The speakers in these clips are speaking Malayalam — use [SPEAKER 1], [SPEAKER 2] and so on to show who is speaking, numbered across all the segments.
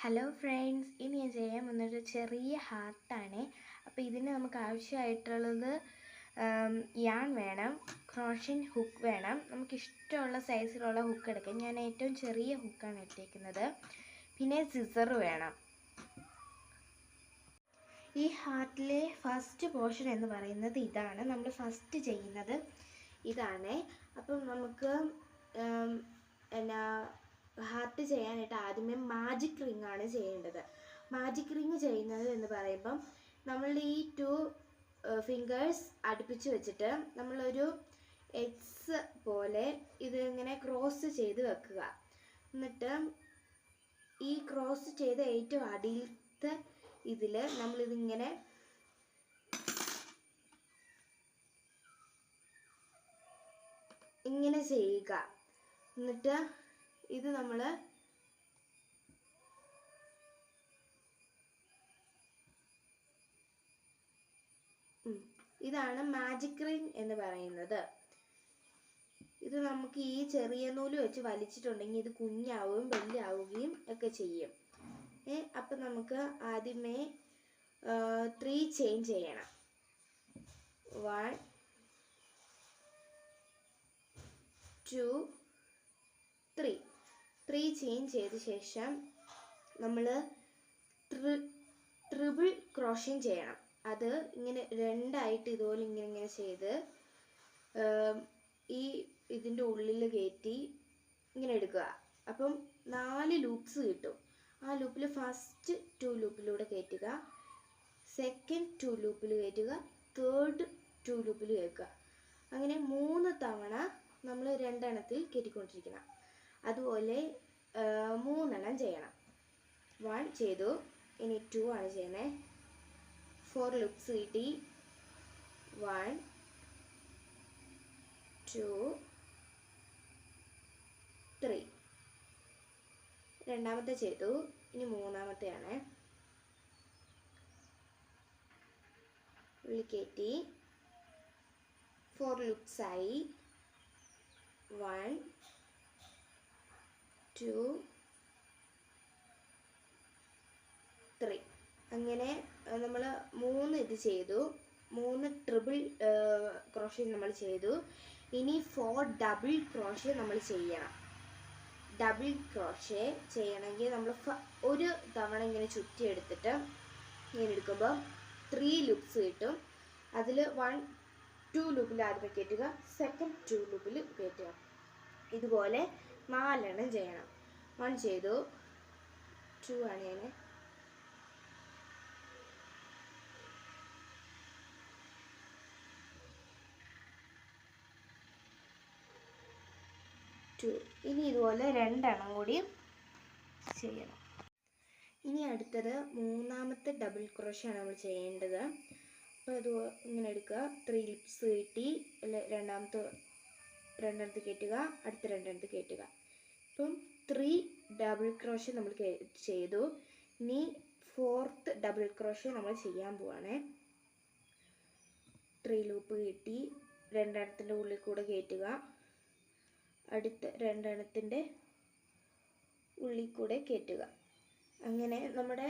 [SPEAKER 1] ഹലോ ഫ്രണ്ട്സ്, ഇനി ഞാൻ ചെയ്യാൻ പോകുന്നൊരു ചെറിയ ഹാർട്ടാണ്. അപ്പോൾ ഇതിന് നമുക്ക് ആവശ്യമായിട്ടുള്ളത് യാൺ വേണം, ക്രോഷ്യൻ ഹുക്ക് വേണം. നമുക്കിഷ്ടമുള്ള സൈസിലുള്ള ഹുക്ക് എടുക്കാം. ഞാൻ ഏറ്റവും ചെറിയ ഹുക്കാണ് എടുത്തേക്കുന്നത്. പിന്നെ സിസർ വേണം. ഈ ഹാർട്ടിലെ ഫസ്റ്റ് പോർഷൻ എന്ന് പറയുന്നത് ഇതാണ്. നമ്മൾ ഫസ്റ്റ് ചെയ്യുന്നത് ഇതാണ്. അപ്പം നമുക്ക് ഹാർട്ട് ചെയ്യാനായിട്ട് ആദ്യമേ മാജിക് റിംഗ് ആണ് ചെയ്യേണ്ടത്. മാജിക് റിംഗ് ചെയ്യുന്നത് എന്ന് പറയുമ്പം നമ്മളുടെ ഈ 2 ഫിംഗേഴ്സ് അടുപ്പിച്ച് വെച്ചിട്ട് നമ്മളൊരു എക്സ് പോലെ ഇത് ഇങ്ങനെ ക്രോസ് ചെയ്ത് വെക്കുക. എന്നിട്ട് ഈ ക്രോസ് ചെയ്ത ഏറ്റവും അടിയിലത്തെ ഇതിൽ നമ്മളിതിങ്ങനെ ഇങ്ങനെ ചെയ്യുക. എന്നിട്ട് ഇത് നമ്മൾ ഇതാണ് മാജിക് റിംഗ് എന്ന് പറയുന്നത്. ഇത് നമുക്ക് ഈ ചെറിയ നൂല് വെച്ച് വലിച്ചിട്ടുണ്ടെങ്കിൽ ഇത് കുഞ്ഞാവുകയും വലിയാവുകയും ഒക്കെ ചെയ്യും. അപ്പം നമുക്ക് ആദ്യമേ 3 ചെയിൻ ചെയ്യണം. 1 2 3 ചെയിൻ ചെയ്ത ശേഷം നമ്മൾ ട്രിപ്പിൾ ക്രോഷ്യൻ ചെയ്യണം. അത് ഇങ്ങനെ രണ്ടായിട്ട് ഇതുപോലെ ഇങ്ങനെ ചെയ്ത് ഈ ഇതിൻ്റെ ഉള്ളിൽ കയറ്റി ഇങ്ങനെ എടുക്കുക. അപ്പം 4 ലൂപ്സ് കിട്ടും. ആ ലൂപ്പിൽ ഫസ്റ്റ് 2 ലൂപ്പിലൂടെ കയറ്റുക, സെക്കൻഡ് 2 ലൂപ്പിൽ കയറ്റുക, തേർഡ് 2 ലൂപ്പിൽ കയറ്റുക. അങ്ങനെ 3 തവണ നമ്മൾ 2 എണ്ണത്തിൽ കയറ്റിക്കൊണ്ടിരിക്കണം. അതുപോലെ 3 എണ്ണം ചെയ്യണം. 1 ചെയ്തു. ഇനി 2 ആണ് ചെയ്യുന്നത്. 4 ലൂപ്സ് കിട്ടി. 1 2 3 രണ്ടാമത്തെ ചെയ്തു. ഇനി മൂന്നാമത്തെയാണ്. ഉള്ളിൽ കയറ്റി 4 ലൂപ്സ് ആയി. 1 2 3 അങ്ങനെ നമ്മൾ 3 ഇത് ചെയ്തു. 3 ട്രിപ്പിൾ ക്രോഷ്യ നമ്മൾ ചെയ്തു. ഇനി 4 ഡബിൾ ക്രോഷ്യ നമ്മൾ ചെയ്യണം. ഡബിൾ ക്രോഷ്യ ചെയ്യണമെങ്കിൽ നമ്മൾ ഒരു തവണ ഇങ്ങനെ ചുറ്റി എടുത്തിട്ട് ഇങ്ങനെ എടുക്കുമ്പോൾ 3 ലൂപ്സ് കിട്ടും. അതിൽ 1 2 ലൂപ്പിൽ ആദ്യമേ കയറ്റുക, സെക്കൻഡ് 2 ലൂപ്പിൽ കയറ്റുക. ഇതുപോലെ 4 എണ്ണം ചെയ്യണം. 1 ചെയ്തു. 2 ആണ് ഞാൻ. 2 ഇനി ഇതുപോലെ 2 എണ്ണം കൂടി ചെയ്യണം. ഇനി അടുത്തത് മൂന്നാമത്തെ ഡബിൾ ക്രോഷ്യാണ് നമ്മൾ ചെയ്യേണ്ടത്. അപ്പോൾ അത് ഇങ്ങനെ എടുക്കുക. 3 ലിപ്സ് കിട്ടി. രണ്ടെണ്ണത്ത് കയറ്റുക, അടുത്ത രണ്ടെണ്ണത്ത് കയറ്റുക. ഇപ്പം 3 ഡബിൾ ക്രോഷ്യ നമ്മൾ ചെയ്തു. ഇനി 4th ഡബിൾ ക്രോഷ്യ നമ്മൾ ചെയ്യാൻ പോവാണ്. 3 ലൂപ്പ് കിട്ടി. രണ്ടെണ്ണത്തിൻ്റെ ഉള്ളിൽ കൂടെ കയറ്റുക, അടുത്ത രണ്ടെണ്ണത്തിൻ്റെ ഉള്ളിൽ കൂടെ കയറ്റുക. അങ്ങനെ നമ്മുടെ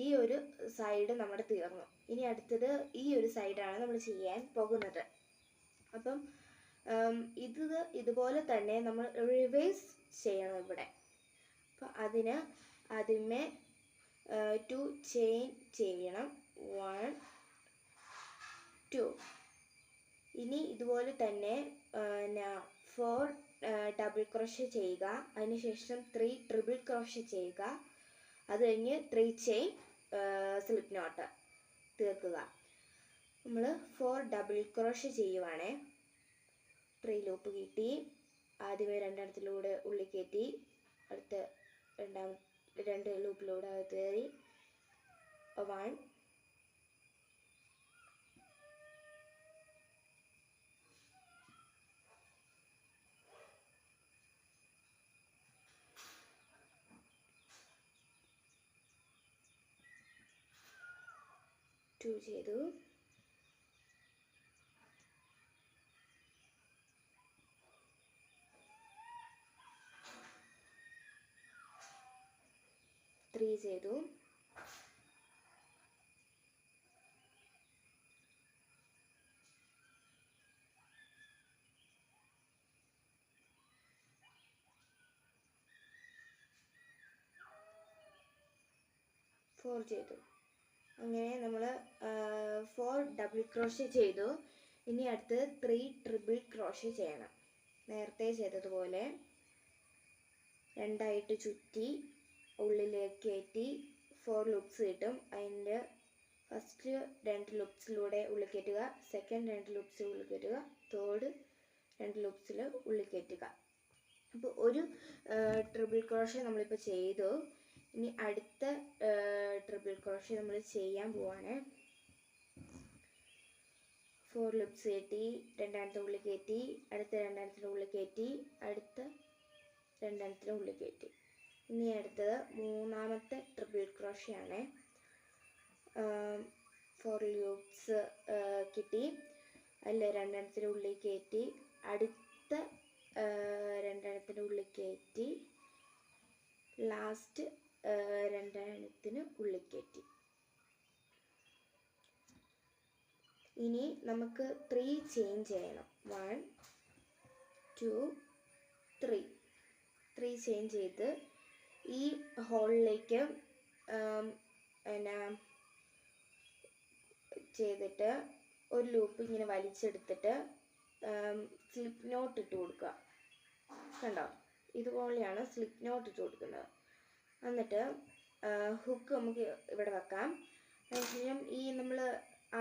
[SPEAKER 1] ഈ ഒരു സൈഡ് നമ്മുടെ തീർന്നു. ഇനി അടുത്തത് ഈ ഒരു സൈഡാണ് നമ്മൾ ചെയ്യാൻ പോകുന്നത്. അപ്പം ഇതുപോലെ തന്നെ നമ്മൾ റിവേഴ്സ് ചെയ്യണം ഇവിടെ. അപ്പം അതിന് ആദ്യമേ 2 ചെയിൻ ചെയ്യണം. 1 2 ഇനി ഇതുപോലെ തന്നെ 4 ഡബിൾ ക്രോഷ്യ ചെയ്യുക. അതിനുശേഷം 3 ട്രിപ്പിൾ ക്രോഷ്യ ചെയ്യുക. അത് കഴിഞ്ഞ് 3 ചെയിൻ സ്ലിപ്പ് നോട്ട് തീർക്കുക. നമ്മൾ 4 ഡബിൾ ക്രോഷ്യ ചെയ്യുവാണേ. 3 ലൂപ്പ് കിട്ടി. ആദ്യമേ രണ്ടെണ്ണത്തിലൂടെ ഉള്ളിൽ കയറ്റി, അടുത്ത 2 ലൂപ്പിലൂടെ അകത്ത് കയറി. 1 2 ചെയ്തു. 3 3 ചെയ്തു. ഫോർ ചെയ്തു. അങ്ങനെ നമ്മൾ 4 ഡബിൾ ക്രോഷ്യ ചെയ്തു. ഇനി അടുത്ത് 3 ട്രിപ്പിൾ ക്രോഷ്യ ചെയ്യണം. നേരത്തെ ചെയ്തതുപോലെ രണ്ടായിട്ട് ചുറ്റി ഉള്ളിലേക്ക് കയറ്റി 4 ലൂപ്സ് കിട്ടും. അതിൻ്റെ ഫസ്റ്റ് 2 ലൂപ്സിലൂടെ ഉള്ളിൽ കയറ്റുക, സെക്കൻഡ് 2 ലൂപ്സിൽ ഉള്ളിൽ കയറ്റുക, തേർഡ് 2 ലൂപ്സിൽ ഉള്ളിൽ കയറ്റുക. അപ്പോൾ ഒരു ട്രിപ്പിൾ ക്രോഷ്യ നമ്മളിപ്പോൾ ചെയ്തു. ഇനി അടുത്ത ട്രിപ്പിൾ ക്രോഷ്യ നമ്മൾ ചെയ്യാൻ പോവാണ്. 4 ലൂപ്സ് കയറ്റി, രണ്ടാമത്തെ ഉള്ളിൽ കയറ്റി, അടുത്ത രണ്ടാമത്തിൻ്റെ ഉള്ളിൽ കയറ്റി, അടുത്ത രണ്ടാമത്തിൻ്റെ ഉള്ളിൽ കയറ്റി. ഇനി അടുത്തത് മൂന്നാമത്തെ ട്രിപ്പിൾ ക്രോഷ്യ ആണ്. 4 ലൂപ്സ് കിട്ടി, അതിൽ രണ്ടാമത്തിൻ്റെ ഉള്ളിൽ കയറ്റി, അടുത്ത രണ്ടെണ്ണത്തിൻ്റെ ഉള്ളിൽ കയറ്റി, ലാസ്റ്റ് രണ്ടെണ്ണത്തിന് ഉള്ളിൽ കയറ്റി. ഇനി നമുക്ക് 3 ചേഞ്ച് ചെയ്യണം. 1 2 3 ചേഞ്ച് ചെയ്ത് ഈ ഹോളിലേക്ക് എന്നാ ചെയ്തിട്ട് ഒരു ലൂപ്പ് ഇങ്ങനെ വലിച്ചെടുത്തിട്ട് സ്ലിപ്പ് നോട്ട് ഇട്ട് കൊടുക്കുക. കണ്ടോ, ഇതുപോലെയാണ് സ്ലിപ്പ് നോട്ട് ഇട്ട് കൊടുക്കുന്നത്. എന്നിട്ട് ഹുക്ക് നമുക്ക് ഇവിടെ വെക്കാം. അതിനുശേഷം ഈ നമ്മൾ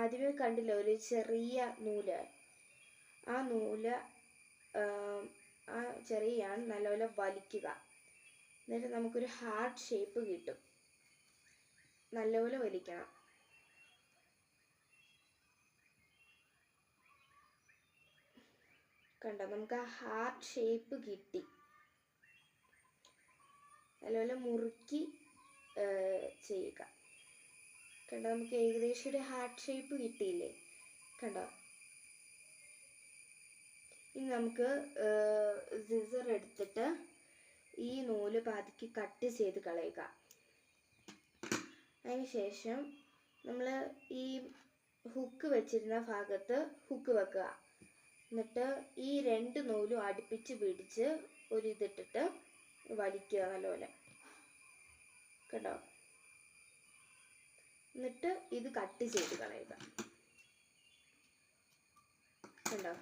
[SPEAKER 1] ആദ്യമേ കണ്ടില്ല ഒരു ചെറിയ നൂല്, ആ നൂല് ആ ചെറിയ നല്ലപോലെ വലിക്കുക. എന്നിട്ട് നമുക്കൊരു ഹാർട്ട് ഷേപ്പ് കിട്ടും. നല്ലപോലെ വലിക്കണം. കണ്ടോ, നമുക്ക് ആ ഹാർട്ട് ഷേപ്പ് കിട്ടി. നല്ലപോലെ മുറുക്കി ചെയ്യുക. കണ്ടോ, നമുക്ക് ഏകദേശം ഒരു ഹാർട്ട് ഷേപ്പ് കിട്ടിയില്ലേ? കണ്ടോ. ഇനി നമുക്ക് സിസർ എടുത്തിട്ട് ഈ നൂല് പതുക്കി കട്ട് ചെയ്ത് കളയുക. അതിനുശേഷം നമ്മൾ ഈ ഹുക്ക് വെച്ചിരുന്ന ഭാഗത്ത് ഹുക്ക് വെക്കുക. എന്നിട്ട് ഈ 2 നൂലും അടുപ്പിച്ച് പിടിച്ച് ഒരു ഇതിട്ടിട്ട് വലിക്കുക നല്ലപോലെ. കേട്ടോ, എന്നിട്ട് ഇത് കട്ട് ചെയ്ത് കളയുക. കണ്ടോ,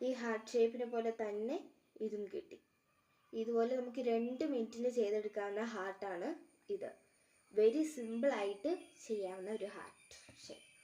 [SPEAKER 1] ഈ ഹാർട്ട് ഷേപ്പിനെ പോലെ തന്നെ ഇതും കിട്ടി. ഇതുപോലെ നമുക്ക് 2 മിനിറ്റിൽ ചെയ്തെടുക്കാവുന്ന ഹാർട്ടാണ് ഇത്. വെരി സിമ്പിളായിട്ട് ചെയ്യാവുന്ന ഒരു ഹാർട്ട് ഷേപ്പ്.